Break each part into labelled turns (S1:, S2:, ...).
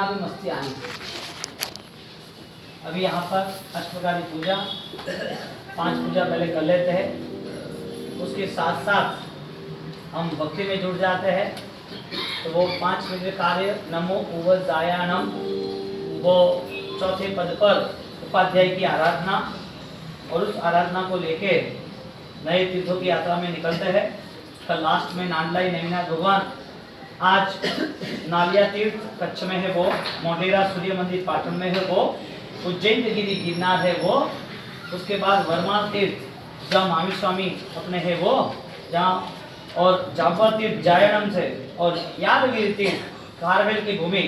S1: अभी मस्ती आनी। अभी यहाँ पर अष्टप्रकारी पूजा 5 पूजा पहले कर लेते हैं, उसके साथ साथ हम भक्ति में जुड़ जाते हैं। तो वो 5 मिनट कार्य नमो उवजायानम, वो चौथे पद पर उपाध्याय की आराधना, और उस आराधना को लेके नए तीर्थों की यात्रा में निकलते हैं। कल लास्ट में नांदलाई नैमिनाथ भगवान, आज नालिया तीर्थ कच्छ में है वो, मोढेरा सूर्य मंदिर पाटन में है वो, उज्जैन गिरी गिरनार है वो, उसके बाद वर्मा तीर्थ जहाँ महावीर स्वामी अपने है वो जहाँ, और जाम्बर तीर्थ जायनम से, और यादगिरी तीर्थ कारवेल की भूमि,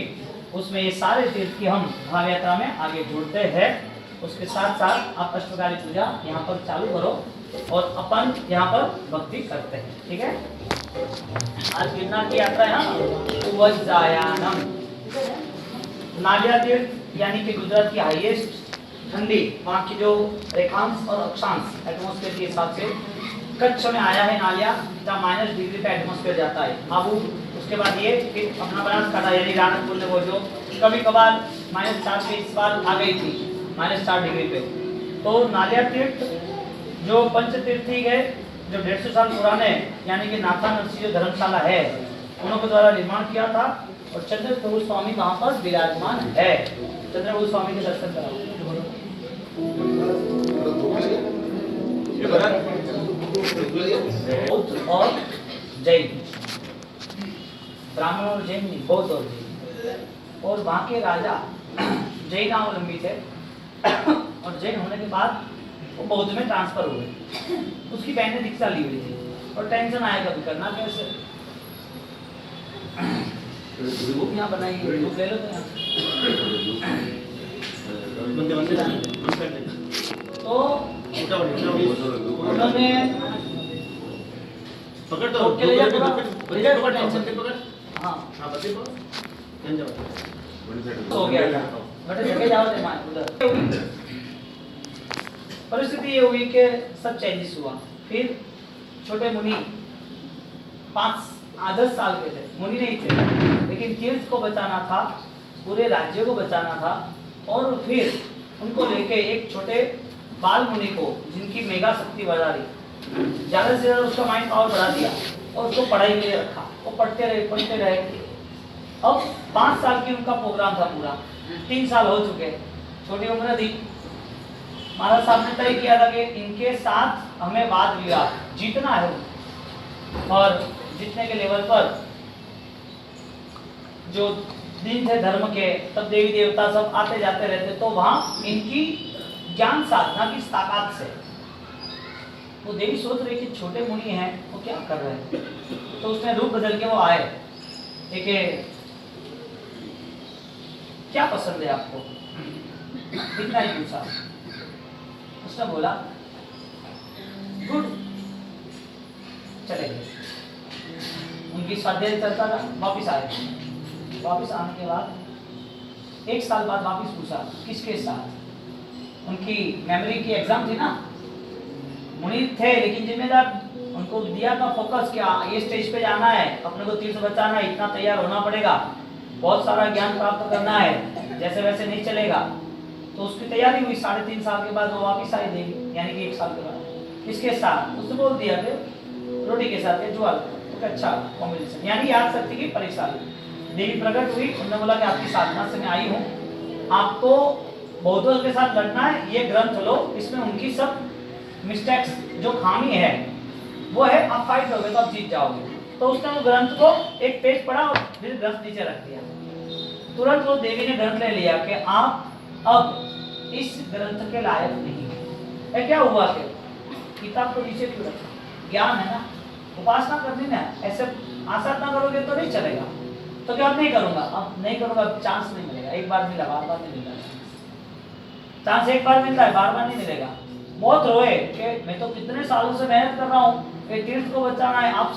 S1: उसमें ये सारे तीर्थ की हम भाव यात्रा में आगे जुड़ते हैं। उसके साथ साथ आप अष्टप्रकारी पूजा यहाँ पर चालू करो और अपन यहाँ पर भक्ति करते हैं। ठीक है, आज गिरनार की यात्रा है उवजायानम। नालिया तीर्थ यानी कि गुजरात की हाईएस्ट ठंडी, वहाँ की जो रेखांश और अक्षांश एटमॉस्फेयर के हिसाब से कच्छ में आया है नालिया, जहाँ -डिग्री पे एटमॉस्फेयर जाता है। अब उसके बाद ये फिर अपना बनासकांठा यानी राणकपुर में वो जो कभी कभार -4 पे इस बार आ गई थी, -4 डिग्री पे। तो नालिया तीर्थ जो पंचतीर्थी है, जो 150 साल पुराने यानी कि नाथा नरसिंह जो धर्मशाला है, उनके द्वारा निर्माण किया था, और चंद्रप्रभु स्वामी वहाँ पर विराजमान है। चंद्रप्रभु स्वामी के दर्शन कराओ। बौद्ध और जैन, ब्राह्मण और जैन नहीं, बौद्ध और जैन। और वहाँ के राजा जैनावलंबी थे, और जैन होने के बाद वो बौद्ध में ट्रांसफर हो गए। उसकी बहन ने दीक्षा ली हुई थी, और टेंशन आएगा भी करना कैसे, ग्रुप यहाँ बनाई, ग्रुप ले लो तो उन्होंने
S2: पकड़ दो,
S1: हो गया बट जगह जाओ उधर। परिस्थिति ये हुई कि सब चेंजेस हुआ। फिर छोटे मुनि 5-10 साल के थे, मुनि नहीं थे, लेकिन तीर्थ को बचाना था, पूरे राज्य को बचाना था, और फिर उनको लेके एक छोटे बाल मुनि को, जिनकी मेगा शक्ति बढ़ा रही, ज्यादा से ज्यादा उसका माइंड पावर बढ़ा दिया, और उसको पढ़ाई के लिए रखा। वो पढ़ते रहे। अब 5 साल की उनका प्रोग्राम था पूरा, 3 साल हो चुके, छोटी उम्र थी। महाराज साहब ने तय किया था कि इनके साथ हमें वाद विवाद जीतना है, और जीतने के लेवल पर जो दिन थे धर्म के, तब देवी देवता सब आते जाते रहते, तो वहां इनकी ज्ञान साधना की ताकत से वो देवी सोच रही कि छोटे मुनि हैं, वो क्या कर रहे हैं। तो उसने रूप बदल के वो आए, ठीक क्या पसंद है आपको, इतना ही पूछा। उसने बोला गुड, चले गए। उनकी स्वाध्याय चलता था, वापिस आए। वापिस आने के बाद 1 साल बाद वापिस पूछा किसके साथ। उनकी मेमोरी की एग्जाम थी ना, मुनि थे लेकिन जिम्मेदार, उनको दिया था फोकस क्या ये स्टेज पे जाना है, अपने को तीर्थ बचाना है, इतना तैयार होना पड़ेगा, बहुत सारा ज्ञान प्राप्त करना है, जैसे वैसे नहीं चलेगा। तो उसकी तैयारी हुई। 3.5 साल के बाद वो वापिस आई देवी, यानी कि 1 साल के बाद। किसके साथ? उसने बोल दिया कि रोटी के साथ, जुआल। तो अच्छा कॉम्बिनेशन, यानी याद शक्ति की परीक्षा ली। देवी प्रकट हुई, उन्होंने बोला कि आपकी साधना से मैं आई हूँ, आपको बौद्धों के साथ लड़ना है, ये ग्रंथ लो, इसमें उनकी सब मिस्टेक्स जो खामी है वो है, आप फाइट करोगे तो आप जीत जाओगे। तो उसने वो ग्रंथ को एक पेज पढ़ा और फिर ग्रंथ नीचे रख दिया। तुरंत वो देवी ने ग्रंथ ले लिया कि आप अब इस ग्रंथ के लायक नहीं है। क्या हुआ कि किताब को नीचे क्यों रखा? ज्ञान है ना, उपासना करनी ना, ऐसे आशा ना करोगे तो नहीं चलेगा। तो क्या नहीं करूंगा, अब नहीं करूंगा, चांस नहीं मिलेगा। एक बार मिला, बार बार नहीं मिलता चांस। एक बार मिलता है, बार बार नहीं मिलेगा। बहुत रोए कि मैं तो कितने सालों से मेहनत कर रहा हूँ, तीर्थ को बचाना है, आप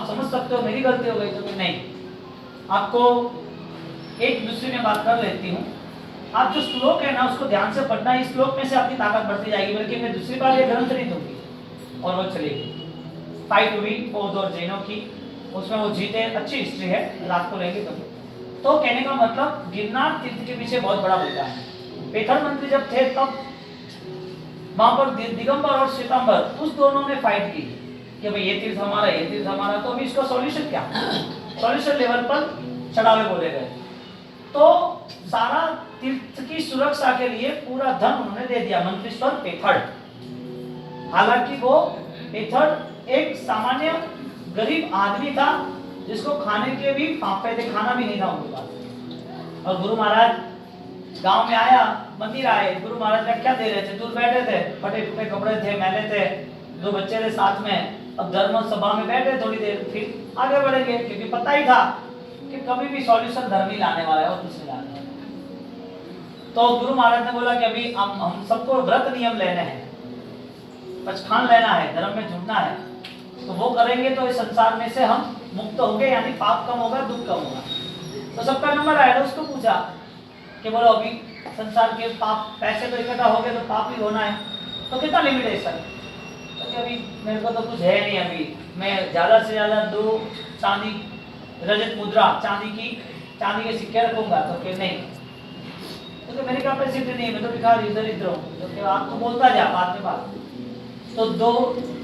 S1: समझ सकते हो मेरी गलती हो गई। तो नहीं, आपको एक दूसरे में बात कर लेती हूँ। आप जो श्लोक है ना उसको ध्यान से पढ़ना, इस श्लोक में से आपकी ताकत बढ़ती जाएगी, बल्कि मैं दूसरी बार ये ग्रंथ नहीं दूंगी। और वो चलेगी। फाइट हुई बौद्ध और जैनों की, उसमें वो जीते, अच्छी हिस्ट्री है, रात को रहेंगे कभी। तो कहने का मतलब गिरनार तीर्थ के पीछे बहुत बड़ा बलिदान है। पैथर मंत्री जब थे तब वहां पर दिगंबर और श्वेतांबर उस दोनों ने फाइट की कि भाई ये तीर्थ हमारा, ये तीर्थ हमारा। तो अभी इसका सॉल्यूशन क्या? सॉल्यूशन लेवल पर चढ़ावे बोले गए। तो सारा तीर्थ की सुरक्षा के लिए पूरा धन उन्होंने दे दिया मंत्रीश्वर पेथड़। हालांकि वो पेथड़ एक सामान्य गरीब आदमी था जिसको खाने के भी फाफे थे, खाना भी नहीं था उनके पास। और गुरु महाराज गांव में आया, मंदिर आए, गुरु महाराज का क्या दे रहे थे? दूर बैठे थे, फटे फूटे कपड़े थे, मैले थे, 2 बच्चे थे साथ में। अब धर्म सभा में बैठे थोड़ी देर, फिर आगे बढ़ेंगे क्योंकि पता ही था कि कभी भी सॉल्यूशन धर्म ही लाने वाला है और कुछ नहीं लाने वाला। तो गुरु महाराज ने बोला कि अभी हम सबको व्रत नियम लेने हैं, पचखान लेना है, धर्म में जुड़ना है। तो वो करेंगे तो इस संसार में से हम मुक्त होंगे, यानी पाप कम होगा, दुख कम होगा। तो सबका नंबर आया, उसको पूछा कि बोलो अभी संसार के पाप, पैसे तो इकट्ठा हो गए तो पाप ही होना है, तो कितना लिमिटेशन? तो अभी मेरे को तो कुछ है नहीं, अभी मैं ज्यादा से ज्यादा 2 चांदी रजत मुद्रा चांदी के सिक्के रखूंगा। तो फिर नहीं, तो मेरी कैपेसिटी नहीं, मैं तो भिखारी दरिद्र हूँ। तो आपको बोलता जा बात में बात। तो 2,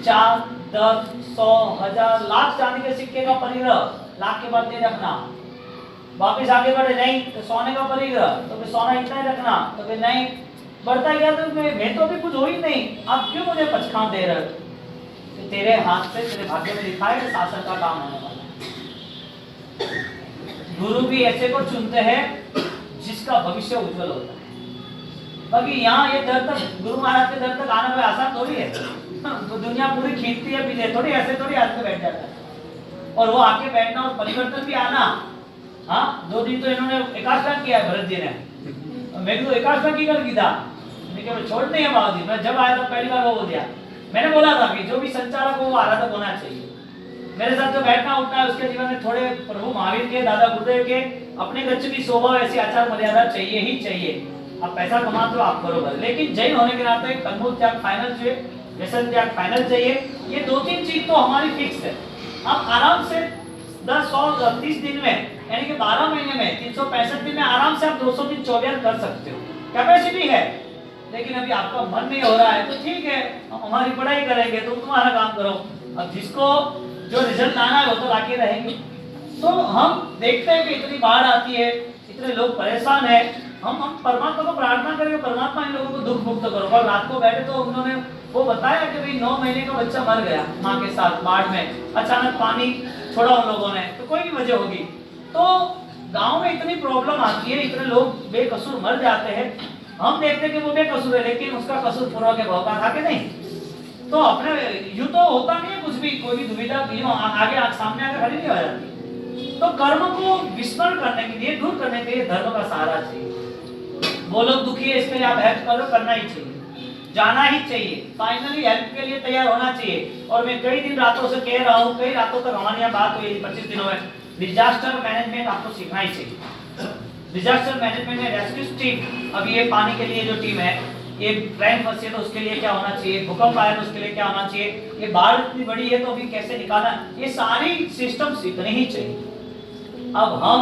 S1: 4, 10, 100, 1000, लाख चांदी के सिक्के का परिग्रह, लाख के बाद नहीं रखना। वापिस आगे बढ़े, नहीं तो सोने का परिग्रह, तो फिर सोना इतना ही रखना, तो फिर नहीं बढ़ता गया। तो मैं तो अभी कुछ हो ही नहीं, आप क्यों मुझे पचखान दे रहे हो? तो तेरे हाथ से, तेरे भाग्य में लिखा है कि शासन का काम होने वाला है। गुरु भी ऐसे को चुनते हैं जिसका भविष्य उज्जवल होता है। बाकी यहाँ ये दर तक, गुरु महाराज के दर तक आना कोई आसान थोड़ी है। तो दुनिया पूरी खींचती है पीछे, थोड़ी ऐसे थोड़ी आके बैठ जाता है। और वो आके बैठना और परिवर्तन भी आना। हाँ, 2 दिन तो इन्होंने एकादशा किया है भरत जी ने, मैं भी तो एकादशा की कर की था, लेकिन छोड़ नहीं है बाबा जी। मैं जब आया था पहली बार वो हो गया। मैंने बोला था कि जो भी संचालक हो वो आराधक होना चाहिए। मेरे साथ जो बैठना उठना है उसके जीवन में थोड़े प्रभु महावीर के, दादा गुरुदेव के अपने गच्छ की शोभा, ऐसी आचार मर्यादा चाहिए ही चाहिए। आप पैसा कमाते हो आप बरोबर, लेकिन जैन होने के नाते कर्मों त्याग फाइनल चाहिए, व्यसन त्याग फाइनल चाहिए। ये 2-3 चीज तो हमारी फिक्स है। आप आराम से 10, 100, 30 दिन में, यानी कि 12 महीने में 365 दिन में आराम से आप 200 दिन 24 कर सकते हो, कैपेसिटी है। लेकिन अभी आपका मन नहीं हो रहा है तो ठीक है, हम हमारी पढ़ाई करेंगे, तो तुम्हारा काम करो। अब जिसको जो रिजल्ट आना है वो तो लाके रहेंगे। तो हम देखते हैं कि इतनी बाढ़ आती है, इतने लोग परेशान है, हम परमात्मा को प्रार्थना करेंगे, परमात्मा इन लोगों को दुख मुक्त करो। और रात को बैठे तो उन्होंने वो बताया कि भाई 9 महीने का बच्चा मर गया माँ के साथ बाढ़ में, अचानक पानी छोड़ा उन लोगों ने, तो कोई भी वजह होगी। तो गांव में इतनी प्रॉब्लम आती है, इतने लोग बेकसूर मर जाते हैं। हम देखते कि वो बेकसूर है, लेकिन उसका कसूर पूर्व के भाव का था कि नहीं? तो अपने यूं तो होता नहीं है कुछ भी, कोई भी दुविधा आगे सामने आगे खड़ी नहीं हो जाती। तो कर्म को विस्मरण करने के लिए, दूर करने के लिए धर्म का सहारा चाहिए। वो लोग दुखी है, इसके लिए आप हेल्प करो, करना ही चाहिए, जाना ही चाहिए, फाइनली हेल्प के लिए तैयार होना चाहिए। और मैं कई दिन रातों से कह रहा हूँ, कई रातों तक हमारे यहाँ बात हुई 25 दिनों में, डिजास्टर मैनेजमेंट आपको सीखना ही चाहिए। डिजास्टर मैनेजमेंट में रेस्क्यू टीम, अभी ये पानी के लिए जो टीम है, ये ट्रेन फंसी है तो उसके लिए क्या होना चाहिए, भूकंप आया तो उसके लिए क्या होना चाहिए, ये बाढ़ इतनी बड़ी है तो अभी कैसे निकालना, ये सारी सिस्टम सीखनी ही चाहिए। अब हम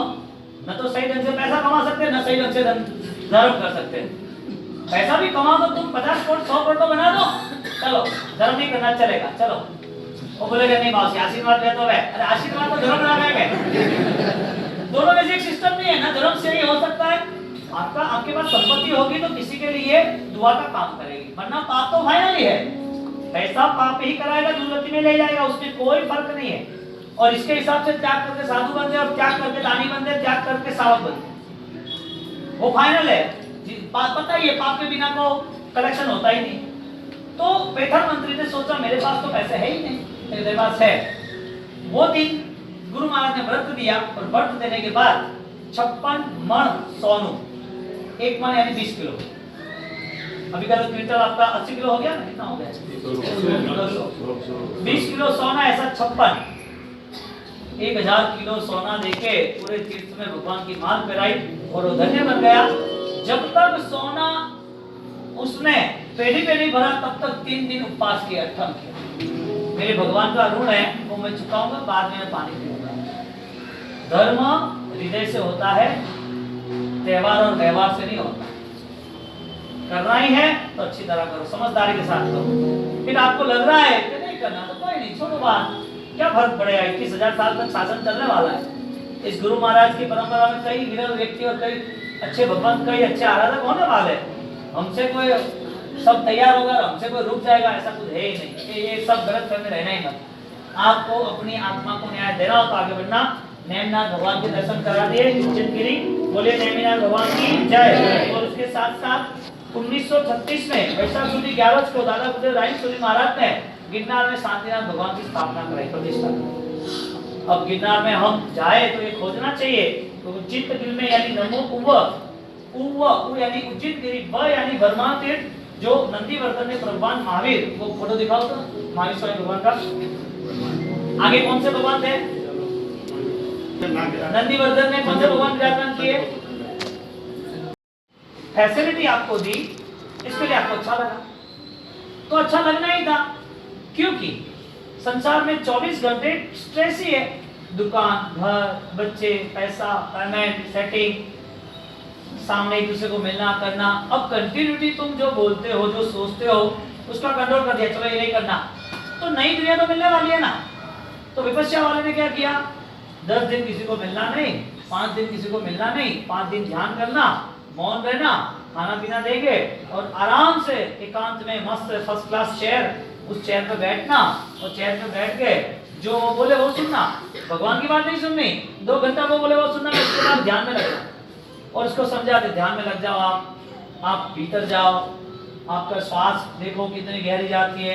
S1: न तो सही ढंग से पैसा कमा सकते, न सही ढंग से धर्म कर सकते। पैसा भी कमा दो तुम, 50 करोड़ 100 करोड़ तो बना दो, चलो धर्म नहीं करना चलेगा, चलो। वो बोलेगा नहीं बाबू आशीर्वाद दे तो है, अरे आशीर्वाद तो धर्म लगा है। दोनों में से एक सिस्टम नहीं है ना, धर्म से ही हो सकता है। आपके पास संपत्ति होगी तो किसी के लिए दुआ का काम करेगी, वरना पाप तो फाइनल ही है। पैसा पाप ही कराएगा, दुर्गति में ले जाएगा, उसमें कोई फर्क नहीं है। और इसके हिसाब से त्याग करके साधु बनते, और त्याग करके दानी बनते, त्याग करके सावक बनते, वो फाइनल है। पता ही है पाप के बिना को कलेक्शन होता ही नहीं। तो पैथर मंत्री ने सोचा मेरे पास तो पैसे है ही नहीं, मेरे पास है। वो दिन गुरु महाराज ने व्रत दिया, और व्रत देने के बाद 56 मण सोनू, 1 मण यानी 20 किलो। अभी का क्विंटल आपका 80 किलो हो गया ना, कितना हो गया? 20 किलो सोना, ऐसा 56 1000 किलो सोना देके पूरे तीर्थ में भगवान की माल पहराई, और वो धन्य बन गया। जब तक सोना उसने पेढ़ी भरा, तब तक 3 दिन उपवास किया, अठम किया। मेरे भगवान का ऋण है वो मैं चुकाऊंगा, बाद में पानी पीऊंगा। धर्म हृदय से होता है, त्यौहार और व्यवहार से नहीं होता। करना ही है तो अच्छी तरह करो, समझदारी के साथ करो। फिर आपको लग रहा है कि नहीं करना तो कोई नहीं, छोड़ो बात, क्या फर्क पड़ेगा, 21,000 साल तक शासन चलने वाला है। इस गुरु महाराज की परंपरा में कई विरल व्यक्ति और कई अच्छे भगवान, कई अच्छे आराधक होने वाले। हमसे कोई सब तैयार होगा, हमसे कोई रुक जाएगा, ऐसा कुछ है ही नहीं। ये सब गलत फहमी रहना ही मत। आपको अपनी आत्मा को न्याय देना हो तो आगे बढ़ना। नेमिनाथ भगवान के दर्शन करा दिए चिंतगिरी, बोले नेमिनाथ भगवान की जय। और उसके साथ साथ 1936 में वैशाख सुदी 11 को दादा गुरुदेव राय सूरी महाराज ने गिरनार में शांतिनाथ भगवान की स्थापना कराई, प्रतिष्ठा कराई। अब गिरनार में हम जाए तो ये खोजना चाहिए तो चित्त गिर में यानी नमो उव यानी उज्जित गिरी, ब यानी वर्मा तीर्थ, जो नंदीवर्धन में भगवान महावीर, वो फोटो दिखाओ तो महावीर स्वामी भगवान का। आगे कौन से भगवान थे? नंदीवर्धन में कौन से भगवान विराजमान किए? फैसिलिटी आपको दी, इसके लिए आपको अच्छा लगा तो अच्छा लगना ही था, क्योंकि संसार में 24 घंटे स्ट्रेस ही है। दुकान, घर, बच्चे, पैसा, पेमेंट, सेटिंग, सामने एक दूसरे को मिलना करना। अब कंटिन्यूटी तुम जो बोलते हो, जो सोचते हो, उसका कंट्रोल कर दिया, चलो ये नहीं करना, तो नई दुनिया तो मिलने वाली है ना। तो विपश्या वाले ने क्या किया? 10 दिन किसी को मिलना नहीं, 5 दिन किसी को मिलना नहीं, 5 दिन ध्यान करना, मौन रहना, खाना पीना देंगे और आराम से एकांत में मस्त फर्स्ट क्लास चेयर, उस चेयर पे बैठना और चेयर पे बैठ के जो वो बोले वो सुनना, भगवान की बात नहीं सुननी। 2 घंटा वो बोले वो सुनना, उसके बाद ध्यान में लगना और उसको समझाते, ध्यान में लग जाओ, आप भीतर जाओ, आपका श्वास देखो कितनी गहरी जाती है।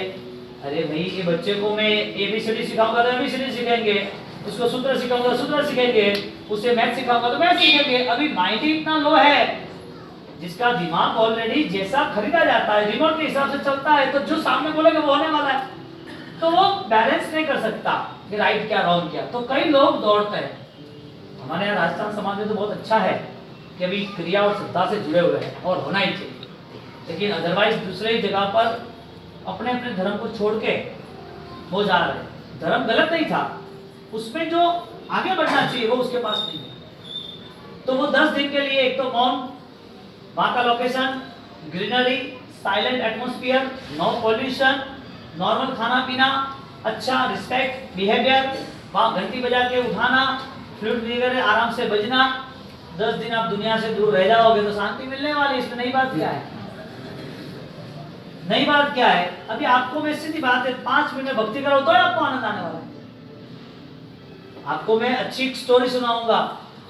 S1: अरे भाई, ये बच्चे को मैं एबीसीडी सिखाऊंगा तो एबीसीडी सीखेंगे, उसको सूत्र सिखाऊंगा तो सूत्र सीखेंगे, उसे मैथ सिखाऊंगा तो मैथ सीखेंगे। अभी माइंड ही इतना लो है, जिसका दिमाग ऑलरेडी जैसा खरीदा जाता है, रिमोट के हिसाब से चलता है, तो जो सामने बोलेगा वो होने वाला है, तो वो बैलेंस नहीं कर सकता कि राइट क्या रॉन्ग क्या। तो कई लोग दौड़ते हैं। हमारे यहाँ राजस्थान समाज में तो बहुत अच्छा है कि अभी क्रिया और श्रद्धा से जुड़े हुए हैं और होना ही चाहिए, लेकिन अदरवाइज दूसरे ही जगह पर अपने अपने धर्म को छोड़ के वो जा रहे हैं। धर्म गलत नहीं था, उसमें जो आगे बढ़ना चाहिए वो उसके पास नहीं है। तो वो 10 दिन के लिए एक तो मौन, वहां का location, greenery, silent atmosphere, no pollution, normal खाना पीना, अच्छा रिस्पेक्ट बिहेवियर, वहां घंटी बजा के उठाना, फ्लूट वगैरह आराम से बजना। 10 दिन आप दुनिया से दूर रह जाओगे तो शांति मिलने वाली। इसमें नई बात क्या है? नई बात क्या है? अभी आपको मैं सीधी बात है, 5 मिनट में भक्ति करो तो आपको आनंद आने वाला है। आपको मैं अच्छी स्टोरी सुनाऊंगा,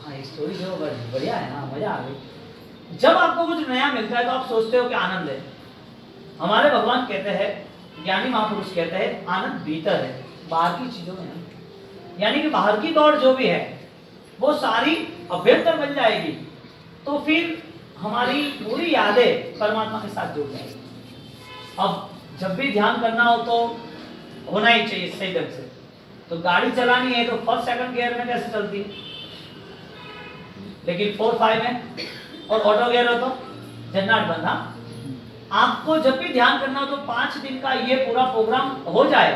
S1: हाँ स्टोरी जो बढ़िया है ना, मजा आ गई। जब आपको कुछ नया मिलता है तो आप सोचते हो कि आनंद है। हमारे भगवान कहते हैं, ज्ञानी महापुरुष कहते हैं, आनंद भीतर है, बाहर की चीजों में नहीं। यानी कि बाहर की दौड़ जो भी है वो सारी अभ्यंतर बन जाएगी, तो फिर हमारी पूरी यादें परमात्मा के साथ जुड़ जाएगी। अब जब भी ध्यान करना हो तो होना ही चाहिए सही ढंग से। तो गाड़ी चलानी है तो फर्स्ट सेकंड गियर में कैसे चलती है, लेकिन 4-5 में, और ऑटो गियर हो तो झन्नाट बंद। आपको जब भी ध्यान करना हो तो 5 दिन का ये पूरा प्रोग्राम हो जाए,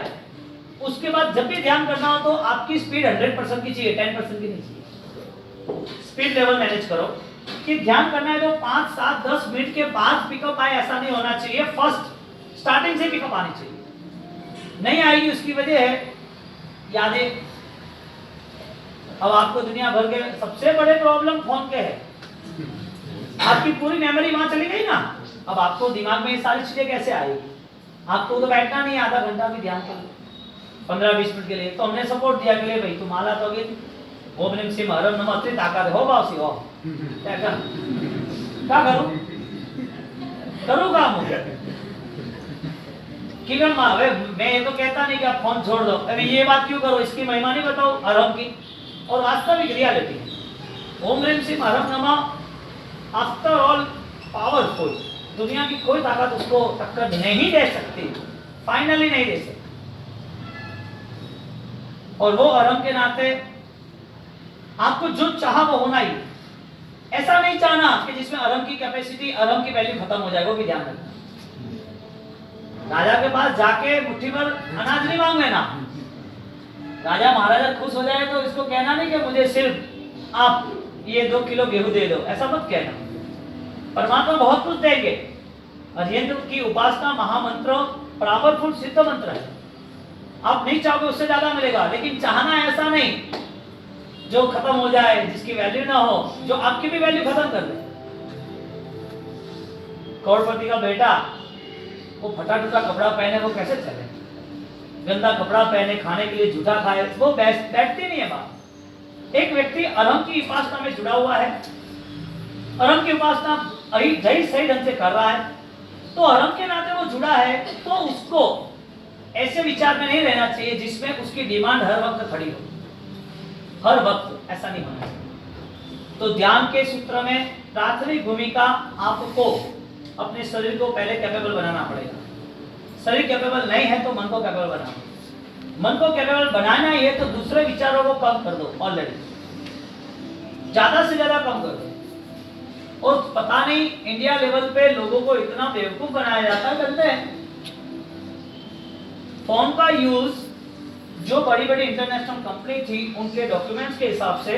S1: उसके बाद जब भी ध्यान करना हो तो आपकी स्पीड 100% की चाहिए, 10% की नहीं चाहिए। स्पीड लेवल मैनेज करो कि ध्यान करना है तो 5, 7, 10 मिनट के बाद पिकअप आए, ऐसा नहीं होना चाहिए। फर्स्ट स्टार्टिंग से पिकअप आनी चाहिए। नहीं आएगी उसकी वजह है यादें। अब आपको दुनिया भर के सबसे बड़े प्रॉब्लम फोन के है, आपकी पूरी मेमोरी वहां चली गई ना। अब आपको दिमाग में ये सारी चीजें कैसे आएगी? आपको तो बैठना नहीं, आधा घंटा भी ध्यान कर 15-20 मिनट के लिए। तो हमने सपोर्ट दिया कि ले भाई तुम आला तो ओम नमः शिवाय हरम नमः अत्रि ताकत हो बासी हो, क्या करूं काम हो किरण माँ। मैं ये तो कहता नहीं कि आप फोन छोड़ दो, अभी ये बात क्यों करो, इसकी महिमा नहीं बताओ हरम की, और वास्तविक रियलिटी है। ओम ह्रीम सिंह हरम नमः आफ्टर ऑल पावरफुल, दुनिया की कोई ताकत उसको टक्कर नहीं दे सकती, फाइनली नहीं दे सकती। और वो अरम के नाते आपको जो चाहा वो होना ही। ऐसा नहीं चाहना कि जिसमें अरम की कैपेसिटी, अरम की वैल्यू खत्म हो जाए, वो भी ध्यान रखना। राजा के पास जाके मुट्ठी भर अनाज नहीं मांग लेना। राजा महाराजा खुश हो जाए तो इसको कहना नहीं कि मुझे सिर्फ आप ये 2 किलो गेहूं दे दो, ऐसा मत कहना। परमात्मा बहुत कुछ देंगे। अरिहंत की उपासना महामंत्र पावरफुल सिद्ध मंत्र है। आप नहीं चाहोगे उससे ज्यादा मिलेगा, लेकिन चाहना ऐसा नहीं जो खत्म हो जाए, जिसकी वैल्यू ना हो, जो आपकी भी वैल्यू खत्म कर दे। करोड़पति का बेटा वो फटा टूटा कपड़ा पहने वो कैसे चले? गंदा कपड़ा पहने, खाने के लिए झूठा खाए, वो बैठती नहीं है बात। एक व्यक्ति अरहम की उपासना में जुड़ा हुआ है, अरहम की उपासना सही ढंग से कर रहा है, तो अरहम के नाते वो जुड़ा है, तो उसको ऐसे विचार में नहीं रहना चाहिए जिसमें उसकी डिमांड हर वक्त खड़ी हो। हर वक्त ऐसा नहीं होना चाहिए। तो ध्यान के सूत्र में प्राथमिक भूमिका आपको अपने शरीर को पहले कैपेबल बनाना पड़ेगा। शरीर कैपेबल नहीं है तो मन को कैपेबल बनाना। मन को कैपेबल बनाना ही है तो दूसरे विचारों को कम कर दो, ऑलरेडी ज्यादा से ज्यादा कम कर दो। और पता नहीं इंडिया लेवल पे लोगों को इतना बेवकूफ बनाया जाता है। करते हैं फोन का यूज जो बड़ी बड़ी इंटरनेशनल कंपनी थी उनके डॉक्यूमेंट्स के हिसाब से,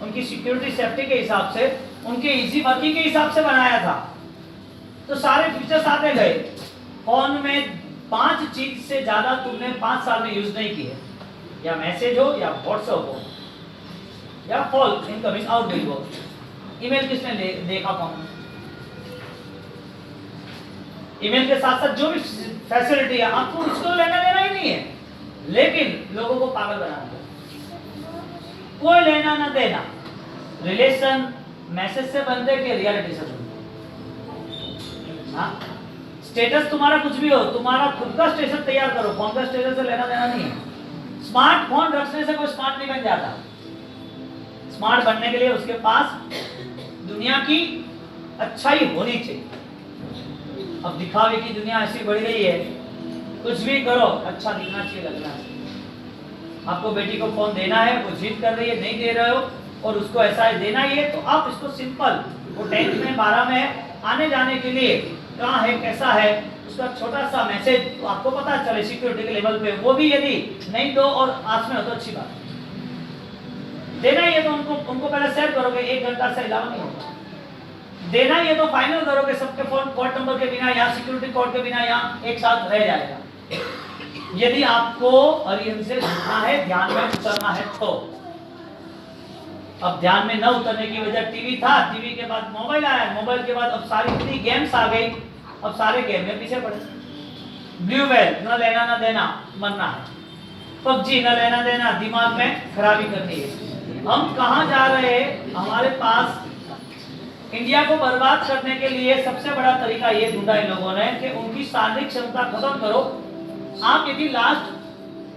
S1: उनकी सिक्योरिटी सेफ्टी के हिसाब से, उनके इजी वर्किंग के हिसाब से बनाया था। तो सारे फीचर्स आते गए। फोन में 5 चीज से ज्यादा तुमने 5 साल में यूज नहीं किए, या मैसेज हो, या व्हाट्सएप हो, या कॉल इनकमिंग आउटगोइंग हो। ईमेल किसने देखा? कौन? ईमेल के साथ साथ जो भी फैसिलिटी है आपको उसको लेना देना ही नहीं है, लेकिन लोगों को पागल बनाना, कोई लेना ना देना। रिलेशन मैसेज से बनते कि रियलिटी से बनते? हाँ, स्टेटस तुम्हारा कुछ भी हो, तुम्हारा खुद का स्टेटस तैयार करो, फोन का स्टेटस से लेना देना नहीं है। स्मार्टफोन रखने से कोई स्मार्ट नहीं बन जाता। स्मार्ट बनने के लिए उसके पास दुनिया की अच्छाई होनी चाहिए। अब दिखावे की दुनिया ऐसी बढ़ गई है, कुछ भी करो अच्छा दिखना चाहिए, लगना चाहिए। आपको बेटी को फोन देना है, वो जिद कर रही है, नहीं दे रहे हो, और उसको ऐसा देना ही है, तो आप इसको सिंपल, वो 10th में 12 में आने जाने के लिए कहाँ है, कैसा है, उसका छोटा सा मैसेज तो आपको पता चले सिक्योरिटी के लेवल पे। वो भी यदि नहीं दो और आस में हो तो अच्छी बात है। देना ही है तो उनको पहले शेयर करोगे, 1 घंटा से अलावा नहीं होगा। देना ही है तो फाइनल करोगे, सबके फोन कोड नंबर के बिना या सिक्योरिटी कोड के बिना या एक साथ रह जाएगा। यदि आपको अरिहंत से जुड़ना है, ध्यान में उतरना है तो। अब ध्यान में न उतरने की वजह टीवी था, टीवी के बाद मोबाइल आया, मोबाइल के बाद अब सारी इतनी गेम्स आ गई, अब सारे गेम में पीछे पड़े। ब्लू वेल न लेना न देना, मरना है। पबजी न लेना देना, दिमाग में खराबी करनी है। हम कहाँ जा रहे हैं? हमारे पास इंडिया को बर्बाद करने के लिए सबसे बड़ा तरीका ये ढूंढा इन लोगों ने कि उनकी शारीरिक क्षमता खत्म करो। आप यदि लास्ट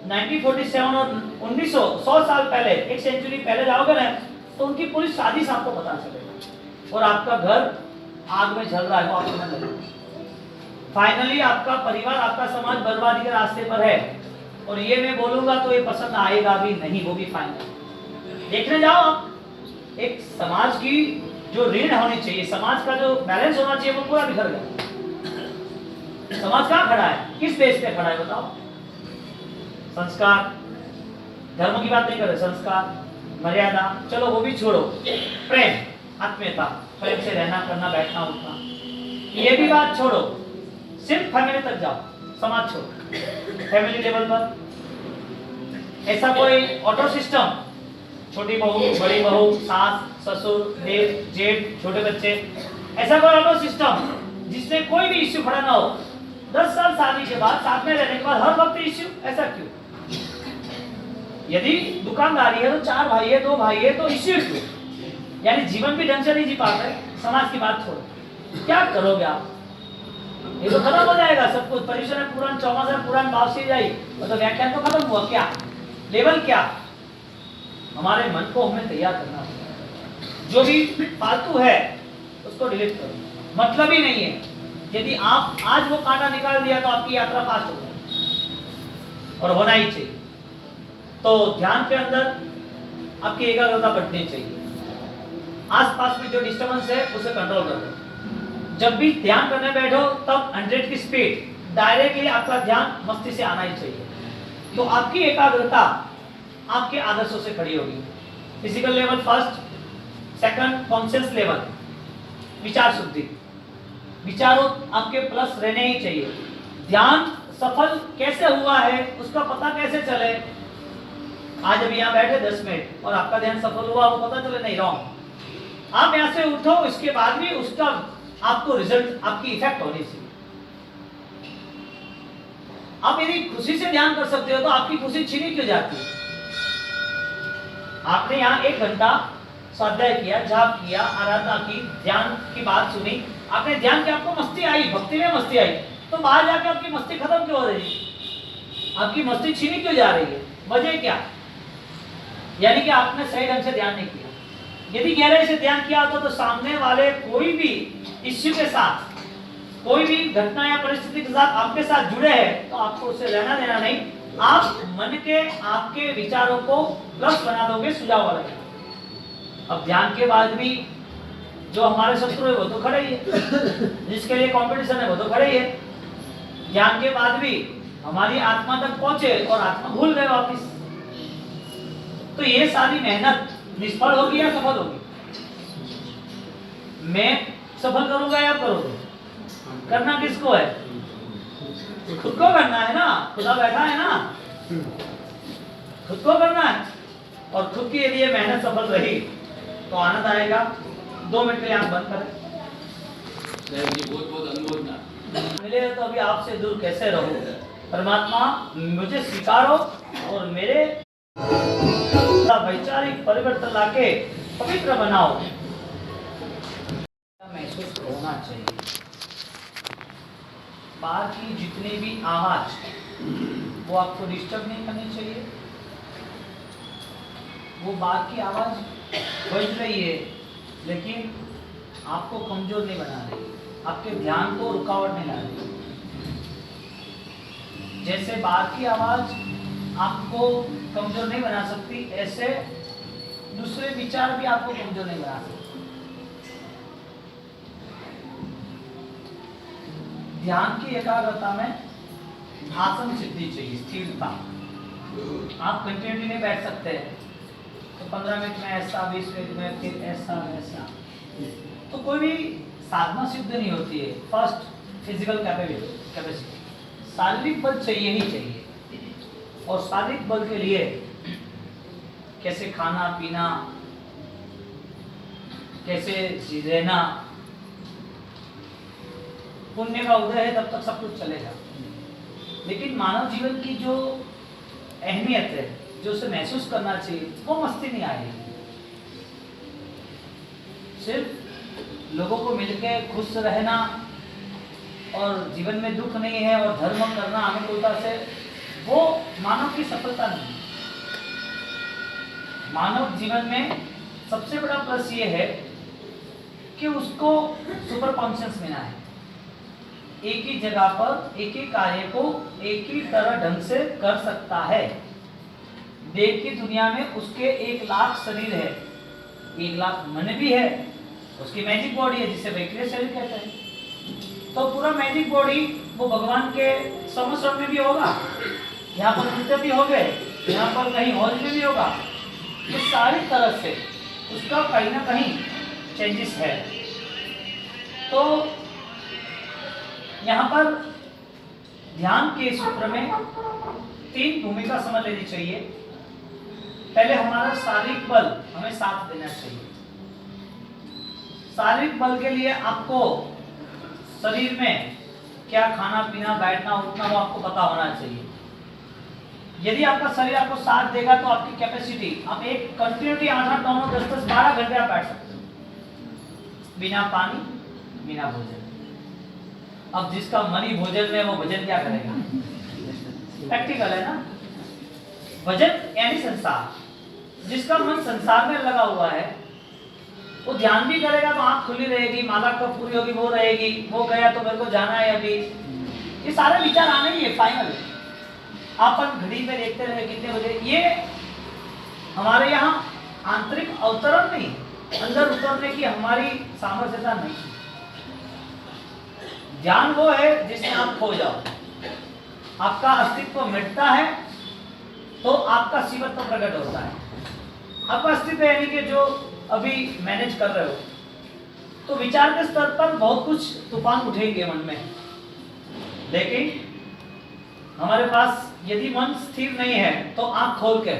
S1: 1947 और 1900 100 साल पहले, 1 सेंचुरी पहले जाओगे ना, तो उनकी पूरी साजिश आपको पता चलेगा, और आपका घर आग में जल रहा है वो आपको नहीं लगेगा। फाइनली आपका परिवार, आपका समाज बर्बादी के रास्ते पर है। और ये मैं बोलूंगा तो ये पसंद आएगा भी नहीं, वो भी फाइनल। देखने जाओ आप, एक समाज की जो रीढ़ होनी चाहिए, समाज का जो बैलेंस होना चाहिए, वो पूरा बिखर गया। समाज कहाँ खड़ा है, किस बेस पे खड़ा है बताओ? संस्कार, धर्म की बात नहीं कर रहे, संस्कार, मर्यादा, चलो वो भी छोड़ो, प्रेम, आत्मीयता, प्रेम से रहना, करना, बैठना, उठना, ये भी बात छोड़ो, सिर्फ फैमिली तक जाओ, समाज छोड़ो। फैमिली लेवल पर ऐसा कोई ऑटो सिस्टम, छोटी बहू, बड़ी बहू, सास, ससुर, देव, जेठ, छोटे बच्चे, ऐसा कोई ऑटो सिस्टम जिसमें कोई भी इश्यू खड़ा ना हो। 10 साल शादी के बाद, साथ में रहने के बाद हर वक्त इश्यू, ऐसा क्यों? यदि दुकानदारी है तो 4 भाई है, 2 भाई है, तो इश्यू क्यों? यानी जीवन भी ढंग से नहीं जी पाते। समाज की बात छोड़ो, क्या करोगे आप? ये तो खत्म हो जाएगा सब कुछ। परिसर पुराण 14 पुराण वापसी जाए, मतलब व्याख्यान तो खत्म हुआ। क्या लेवल, क्या हमारे मन को हमें तैयार करना होगा। जो भी फालतू है उसको डिलीट करो, मतलब ही नहीं है। यदि आप आज वो कांटा निकाल दिया तो आपकी यात्रा फास्ट हो जाएगी, और होना ही चाहिए। तो ध्यान के अंदर आपकी एकाग्रता बढ़नी चाहिए। आसपास में जो डिस्टर्बेंस है उसे कंट्रोल करो। जब भी ध्यान करने बैठो तब 100 की स्पीड डायरेक्टली आपका ध्यान मस्तिष्क से आना ही चाहिए। तो आपकी एकाग्रता आपके आदर्शों से खड़ी होगी। Physical level first, second conscious level, विचार शुद्धि, विचारों आपके प्लस रहने ही चाहिए। ध्यान सफल कैसे हुआ है उसका पता कैसे चले? आज अभी यहाँ बैठे 10 मिनट और आपका ध्यान सफल हुआ वो पता चले? नहीं, रॉन्ग। आप यहाँ से उठो, इसके बाद भी उसका आपको रिजल्ट, आपकी इफेक्ट होनी चाहिए। आप यदि खुशी से ध्यान कर सकते हो तो आपकी खुशी छीनी क्यों जाती है? आपने यहाँ 1 घंटा स्वाध्याय किया, जाप किया, आराधना की, ध्यान की बात सुनी, आपने ध्यान की, आपको मस्ती आई, भक्ति में मस्ती आई, तो बाहर जाके आपकी मस्ती खत्म क्यों हो रही है? आपकी मस्ती छीनी क्यों जा रही है? वजह क्या? यानी कि आपने सही ढंग से ध्यान नहीं किया। यदि गहराई से ध्यान किया होता तो सामने वाले कोई भी इश्यू के साथ, कोई भी घटना या परिस्थिति के साथ आपके साथ जुड़े हैं तो आपको उससे लेना देना नहीं। आप मन के आपके विचारों को प्लस बना दोगे, सुझाव वाला। अब ध्यान के बाद भी जो हमारे शत्रु है वो तो खड़े ही है, जिसके लिए कंपटीशन है वो तो खड़े ही है। ज्ञान के बाद भी हमारी आत्मा तक पहुंचे और आत्मा भूल गए वापिस, तो ये सारी मेहनत निष्फल होगी या सफल होगी? मैं सफल करूंगा या करोगे? करना किसको है? खुद को करना है ना, खुदा बैठा है ना, खुद को करना है। और खुद की यदि ये मेहनत सफल रही तो आनंद आएगा। 2 मिनट के लिए आंख बंद करें।
S2: बहुत अनुभव था।
S1: मिले तो अभी आपसे दूर कैसे रहूं? परमात्मा मुझे स्वीकारो और मेरे वैचारिक परिवर्तन लाके पवित्र बनाओ। महसूस होना चाहिए। बाहर की जितनी भी आवाज वो आपको डिस्टर्ब नहीं करनी चाहिए। वो बाहर की आवाज बज रही है लेकिन आपको कमजोर नहीं बना रही, आपके ध्यान को रुकावट नहीं ला रही। जैसे बाहर की आवाज आपको कमजोर नहीं बना सकती, ऐसे दूसरे विचार भी आपको कमजोर नहीं बना सकते। ध्यान की एकाग्रता में आसन सिद्धि चाहिए, स्थिरता। आप कंटिन्यूटी नहीं बैठ सकते, तो 15 मिनट में ऐसा, 20 मिनट में फिर ऐसा वैसा, तो कोई भी साधना सिद्ध नहीं होती है। फर्स्ट फिजिकल कैपेसिटी, शारीरिक बल चाहिए ही चाहिए। और शारीरिक बल के लिए कैसे खाना पीना, कैसे रहना, पुण्य का उदय है तब तक सब कुछ चलेगा। लेकिन मानव जीवन की जो अहमियत है, जो उसे महसूस करना चाहिए, वो मस्ती नहीं आएगी। सिर्फ लोगों को मिलकर खुश रहना और जीवन में दुख नहीं है और धर्म करना अनुकूलता से, वो मानव की सफलता नहीं। मानव जीवन में सबसे बड़ा प्लस ये है कि उसको सुपर कॉन्शियस मिला है। एक ही जगह पर एक ही कार्य को एक ही तरह ढंग से कर सकता है। देव की दुनिया में उसके 1 लाख शरीर है, 1 लाख मन भी है, उसकी मैजिक बॉडी है जिसे वैक्रिय शरीर कहते हैं। तो पूरा मैजिक बॉडी वो भगवान के समस्वरण में भी होगा, यहाँ पर नृत्य भी हो गए, यहाँ पर कहीं हॉल में भी होगा। तो सारी तरह से उसका कहीं ना कहीं चेंजेस है। तो यहाँ पर ध्यान के सूत्र में 3 भूमिका समझ लेनी चाहिए। पहले हमारा शारीरिक बल हमें साथ देना चाहिए। शारीरिक बल के लिए आपको शरीर में क्या खाना पीना, बैठना उठना, वो आपको पता होना चाहिए। यदि आपका शरीर आपको साथ देगा तो आपकी कैपेसिटी, आप एक कंटिन्यूटी 8-8, 9-9, 10-10, 12 घंटे आप बैठ सकते हो बिना पानी, बिना भोजन। अब जिसका मन ही भोजन में, वो भजन क्या करेगा? प्रैक्टिकल है ना। भजन यानी संसार। जिसका मन संसार में लगा हुआ है वो ध्यान भी करेगा तो आंख खुली रहेगी, माला कब पूरी होगी वो रहेगी, वो गया तो मेरे को जाना है अभी, ये सारे विचार आने ही है फाइनल। अपन घड़ी में देखते रहे कितने बजे, ये हमारे यहाँ आंतरिक अवतरण नहीं, अंदर उतरने की हमारी सामर्थ्यता नहीं। ज्ञान वो है जिसमें आप खो जाओ, आपका अस्तित्व मिटता है तो आपका शिवत्व प्रकट होता है। आपका अस्तित्व यानी कि जो अभी मैनेज कर रहे हो, तो विचार के स्तर पर बहुत कुछ तूफान उठेंगे मन में, लेकिन हमारे पास यदि मन स्थिर नहीं है तो आंख खोल के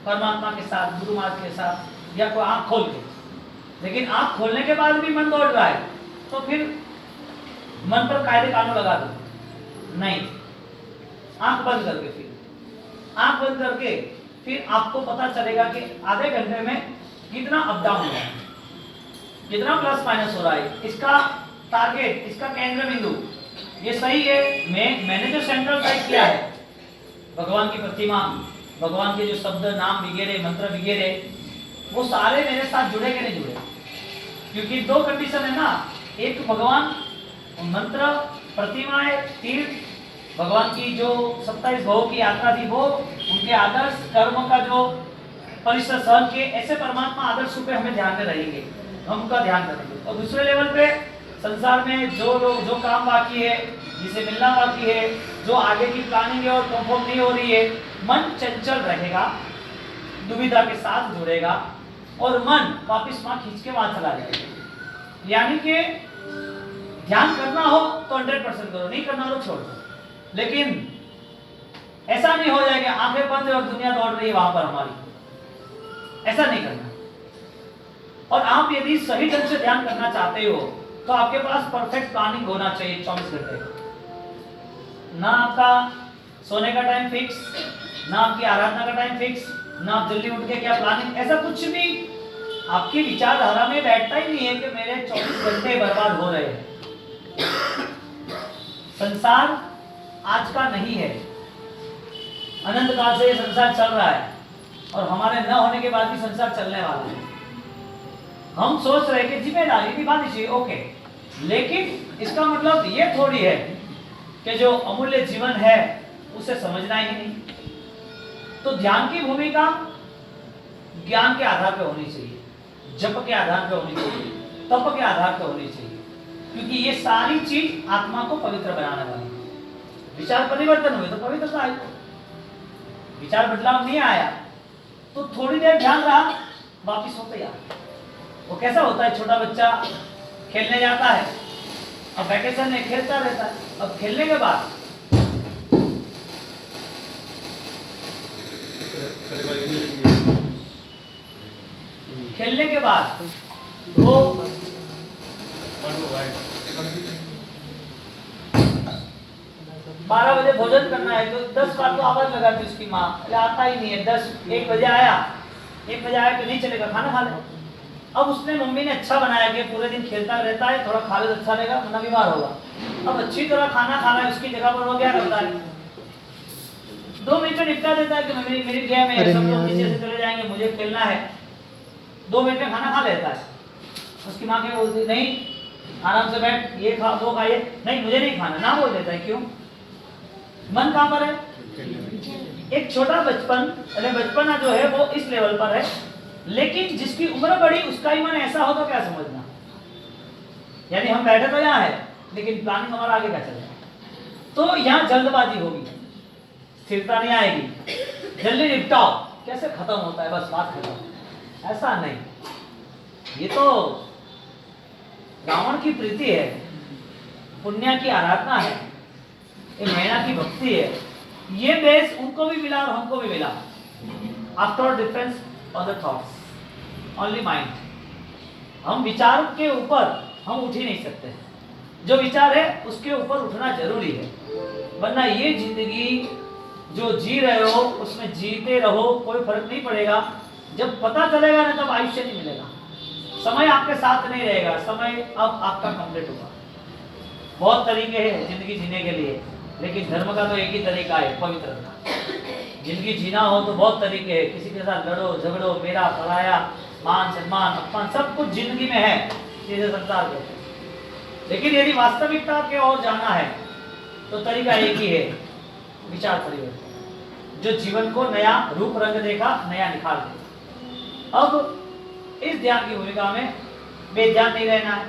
S1: परमात्मा के साथ, गुरु महाराज के साथ, या कोई आंख खोल के, लेकिन आंख खोलने के बाद भी मन दौड़ रहा है तो फिर मन पर कायदे कानून लगा दो, नहीं, आंख बंद करके, फिर आंख बंद करके फिर आपको पता चलेगा कि आधे घंटे में कितना अप डाउन हो रहा है, कितना प्लस माइनस हो रहा है, इसका टारगेट, इसका केंद्र बिंदु ये सही है। मैंने जो सेंट्रल साइड किया है, भगवान की प्रतिमा, भगवान के जो शब्द, नाम वगैरह, मंत्र वगैरह, वो सारे मेरे साथ जुड़े कि नहीं जुड़े? क्योंकि दो कंडीशन है ना, एक भगवान, मंत्र, प्रतिमाएं, तीर्थ, भगवान की जो 27 भवों की यात्रा थी वो, उनके आदर्श, कर्म का जो परिश्रम सहन किए, ऐसे परमात्मा आदर्श पे हमें ध्यान में रहेंगे, हम उनका ध्यान करेंगे। और दूसरे लेवल पे संसार में जो लोग, जो काम बाकी है, जिसे मिलना बाकी है, जो आगे की प्लानिंग है और परफॉर्म नहीं हो रही है, मन चंचल रहेगा, दुविधा के साथ जुड़ेगा और मन वापिस वहां खींच के वहां चला जाएगा। यानी कि ध्यान करना हो तो 100% करो, नहीं करना हो तो छोड़ दो, लेकिन ऐसा नहीं हो जाएगा आंखें बंद है और दुनिया दौड़ रही है वहां पर हमारी, ऐसा नहीं करना। और आप यदि सही ढंग से ध्यान करना चाहते हो तो आपके पास परफेक्ट प्लानिंग होना चाहिए 24 घंटे का। ना आपका सोने का टाइम फिक्स, ना आपकी आराधना का टाइम फिक्स, ना आप जल्दी उठ के क्या प्लानिंग, ऐसा कुछ भी आपकी विचारधारा में बैठता ही नहीं है कि मेरे 24 घंटे बर्बाद हो रहे हैं। संसार आज का नहीं है, अनंत काल से ये संसार चल रहा है और हमारे न होने के बाद भी संसार चलने वाला है। हम सोच रहे कि जिम्मेदारी निभानी चाहिए, ओके, लेकिन इसका मतलब ये थोड़ी है कि जो अमूल्य जीवन है उसे समझना ही नहीं। तो ध्यान की भूमिका ज्ञान के आधार पर होनी चाहिए, जप के आधार पर होनी चाहिए, तप के आधार पर होनी चाहिए, क्योंकि ये सारी चीज आत्मा को पवित्र बनाने वाली है। विचार परिवर्तन हुए तो पवित्रता आई, विचार बदलाव नहीं आया तो थोड़ी देर ध्यान रहा, वापिस होते यार। वो कैसा होता है, छोटा बच्चा खेलने जाता है, अब वैकेशन में खेलता रहता है, अब खेलने के बाद वो 12 बजे भोजन करना है तो 10 बार तो आवाज लगाती उसकी माँ, आता ही नहीं है। 1 बजे आया, 1 बजे आया तो नहीं चलेगा, खाना खा ले। अब उसने, मम्मी ने अच्छा बनाया कि पूरे दिन खेलता रहता है, थोड़ा खा ले तो अच्छा रहेगा, वरना बीमार होगा। अब अच्छी तरह खाना खाना है, उसकी जगह पर वो क्या करता है, 2 मिनट में निपटा देता है कि मेरी गेम है, सब लोग नीचे से चले जाएंगे, मुझे खेलना है। 2 मिनट में खाना खा लेता है। उसकी माँ क्या बोलती, नहीं आराम से बैठ, ये खा वो खाइए, नहीं मुझे नहीं खाना, ना बोल देता है। क्यों? मन कहाँ पर है? एक छोटा बचपन, अरे बचपना जो है वो इस लेवल पर है, लेकिन जिसकी उम्र बड़ी उसका ही मन ऐसा हो तो क्या समझना। यानी हम बैठे तो यहाँ है, लेकिन प्लानिंग हमारा आगे क्या चलेगा, तो यहाँ जल्दबाजी होगी, स्थिरता नहीं आएगी, जल्दी निपटाओ, कैसे खत्म होता है, बस बात खत्म। ऐसा नहीं, ये तो रावण की प्रीति है, पुण्य की आराधना है, ये मैना की भक्ति है। ये बेस उनको भी मिला और हमको भी मिला। After all difference on the thoughts, only mind. हम विचार के ऊपर हम उठ ही नहीं सकते, जो विचार है उसके ऊपर उठना जरूरी है, वरना ये जिंदगी जो जी रहे हो उसमें जीते रहो, कोई फर्क नहीं पड़ेगा। जब पता चलेगा ना तब आयुष्य नहीं मिलेगा, समय आपके साथ नहीं रहेगा, समय अब आपका कंप्लीट होगा। बहुत तरीके हैं जिंदगी जीने के लिए, लेकिन धर्म का तो एक ही तरीका है, पवित्रता। जिंदगी जीना हो तो बहुत तरीके हैं, किसी के साथ लड़ो झगड़ो, मेरा पराया, मान सम्मान अपमान सब कुछ जिंदगी में है, सीधे संसार के। लेकिन यदि वास्तविकता के ओर जाना है तो तरीका एक ही है, विचार परिवर्तन, जो जीवन को नया रूप रंग देगा, नया निखार देगा। अब इस ध्यान की भूमिका में बेध्यान नहीं रहना है,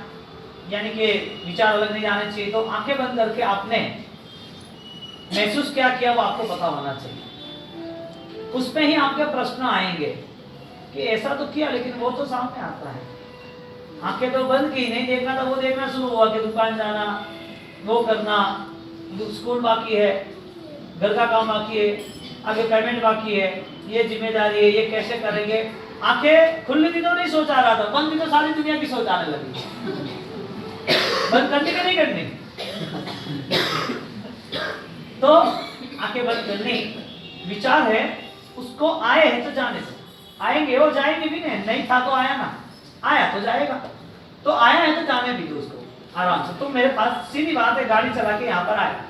S1: यानी कि विचार अलग नहीं जाने चाहिए। तो आंखें बंद करके आपने महसूस क्या किया वो आपको पता होना चाहिए, उसमें ही आपके प्रश्न आएंगे। कि ऐसा तो किया लेकिन वो तो सामने आता है। आंखें तो बंद की, नहीं देखना था वो देखना शुरू हुआ कि दुकान जाना, वो करना, स्कूल बाकी है, घर का काम बाकी है, आगे पेमेंट बाकी है, ये जिम्मेदारी है, ये कैसे करेंगे। आंखें खुलने भी तो नहीं सोच आ रहा था, बंद भी तो सारी दुनिया की सोच आने लगी। बंद करनी कि नहीं करनी? तो आंखें बंद करनी, विचार है उसको आए हैं तो जाने से आएंगे, वो जाएंगे भी नहीं था तो आया ना, आया तो जाएगा, तो आया है तो जाने भी दो उसको आराम से। तो मेरे पास सीधी बात है, गाड़ी चला के यहाँ पर आया,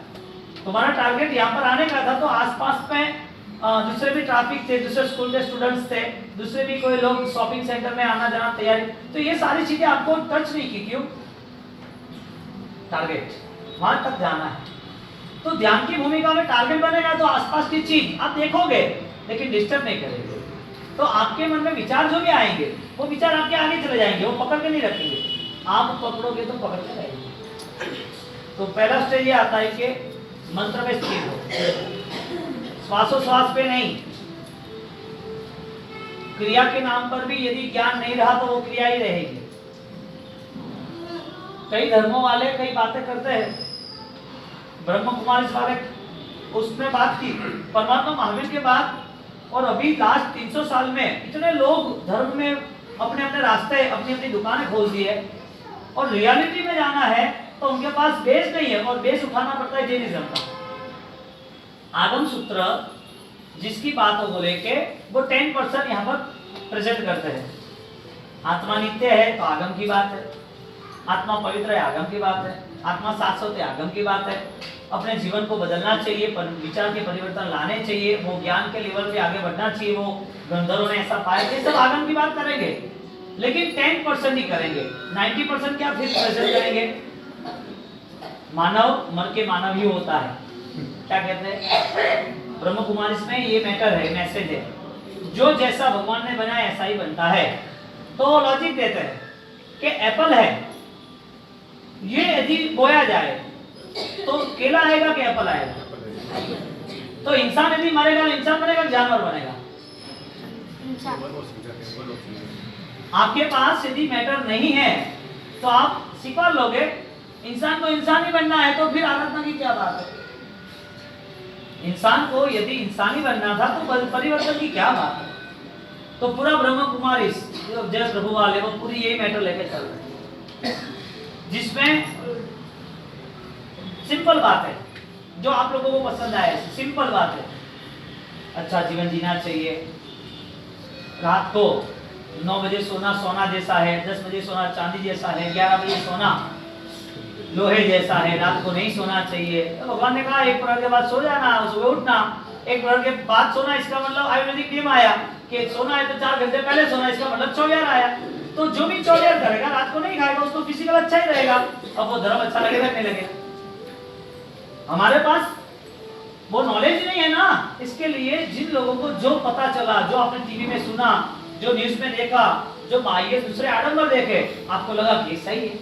S1: तुम्हारा टारगेट यहाँ पर आने का था, तो आसपास में दूसरे भी ट्रैफिक थे, दूसरे स्कूल के स्टूडेंट्स थे, दूसरे भी कोई लोग शॉपिंग सेंटर में आना जाना तैयारी, तो ये सारी चीजें आपको टच नहीं की। क्यों? टारगेट वहां तक जाना है। तो ध्यान की भूमिका में टारगेट बनेगा तो आसपास की चीज आप देखोगे लेकिन डिस्टर्ब नहीं करेंगे। तो आपके मन में विचार जो भी आएंगे वो विचार आपके आगे चले जाएंगे, वो पकड़ के नहीं रखेंगे, आप पकड़ोगे तो पकड़ के रहेंगे। तो पहला स्टेज ये आता है कि मंत्र में स्थिर हो, श्वासोश्वास पे नहीं, क्रिया के नाम पर भी यदि ज्ञान नहीं रहा तो वो क्रिया ही रहेगी। कई धर्मों वाले कई बातें करते हैं, ब्रह्म कुमारी वाले उसने बात की परमात्मा महावीर के बाद, और अभी लास्ट 300 साल में इतने लोग धर्म में अपने अपने रास्ते, अपनी अपनी दुकानें खोल दी है, और रियलिटी में जाना है तो उनके पास बेस नहीं है, और बेस उठाना पड़ता है जैनिज्म का। आगम सूत्र जिसकी बातों को लेके वो 10% यहाँ पर प्रेजेंट करते हैं। आत्मा नित्य है तो आगम की बात है, आत्मा पवित्र है आगम की बात है, आत्मा शाश्वत है आगम की बात है, अपने जीवन को बदलना चाहिए, विचार के परिवर्तन लाने चाहिए, वो ज्ञान के लेवल पे आगे बढ़ना चाहिए, वो गंधर्वों ने ऐसा पाया, ये सब आगम की बात करेंगे, लेकिन 10% ही करेंगे, 90% क्या फिर प्रेजेंट करेंगे। मानव मर के मानव ही होता है, क्या कहते हैं ब्रह्म कुमारी में, ये मैटर है, मैसेज है, जो जैसा भगवान ने बनाया ऐसा ही बनता है। तो लॉजिक देते हैं कि एप्पल है, ये यदि बोया जाए तो केला आएगा कि एप्पल आएगा? तो इंसान यदि मरेगा तो इंसान बनेगा, जानवर बनेगा? आपके पास यदि मैटर नहीं है तो आप स्वीकार लोगे इंसान को इंसान ही बनना है, तो फिर आराधना की क्या बात है? इंसान को यदि इंसान ही बनना था तो परिवर्तन की क्या बात है? तो पूरा ब्रह्म कुमारी जय प्रभु वाले वो पूरी यही मैटर लेके चल रहे हैं, जिसमें सिंपल बात है जो आप लोगों को पसंद आए, सिंपल बात है। अच्छा जीवन जीना चाहिए, रात को 9 बजे सोना सोना जैसा है, 10 बजे सोना चांदी जैसा है, 11 बजे सोना लोहे जैसा है, रात को नहीं सोना चाहिए। तो भगवान ने कहा 1 प्रहर के बाद सो जाना, सुबह उठना, 1 प्रहर के बाद सोना, इसका मतलब आयुर्वेदिक नियम आया कि सोना है तो 4 घंटे पहले सोना, इसका मतलब 24 आया। तो जो भी 24 करेगा, रात को नहीं खाएगा, उसको फिजिकल अच्छा ही रहेगा, अब वो धर्म अच्छा लगेगा नहीं लगेगा? हमारे पास वो नॉलेज नहीं है ना, इसके लिए जिन लोगों को जो पता चला, जो आपने टीवी में सुना, जो न्यूज में देखा, जो बाह्य दूसरे आडंबर देखे, आपको लगा कि सही है।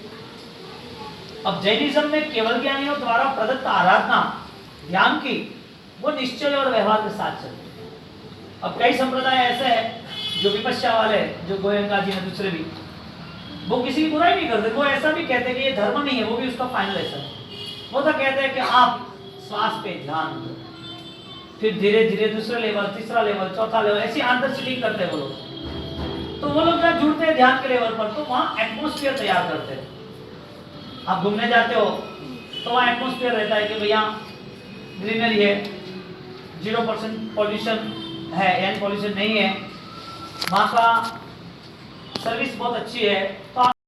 S1: अब जैनिज्म में केवल ज्ञानियों द्वारा प्रदत्त आराधना ध्यान की वो निश्चय और व्यवहार के साथ चलती। अब कई संप्रदाय ऐसे हैं जो विपश्या वाले, जो गोयंका जी ने दूसरे भी, वो किसी की बुराई नहीं करते, वो ऐसा भी कहते कि ये धर्म नहीं है, वो भी उसका फाइनल ऐसा। वो तो कहते हैं कि आप श्वास पे ध्यान दो, फिर धीरे धीरे दूसरा लेवल, तीसरा लेवल, चौथा लेवल, ऐसी आंतर सीटिंग करते हैं वो लोग। तो वो लोग जब जुड़ते हैं ध्यान के लेवल पर तो वहां एटमोस्फियर तैयार करते हैं। आप घूमने जाते हो तो वहाँ एटमोस्फियर रहता है कि भैया ग्रीनरी है, 0% पॉल्यूशन है, यानी पॉल्यूशन नहीं है, वहाँ का सर्विस बहुत अच्छी है, तो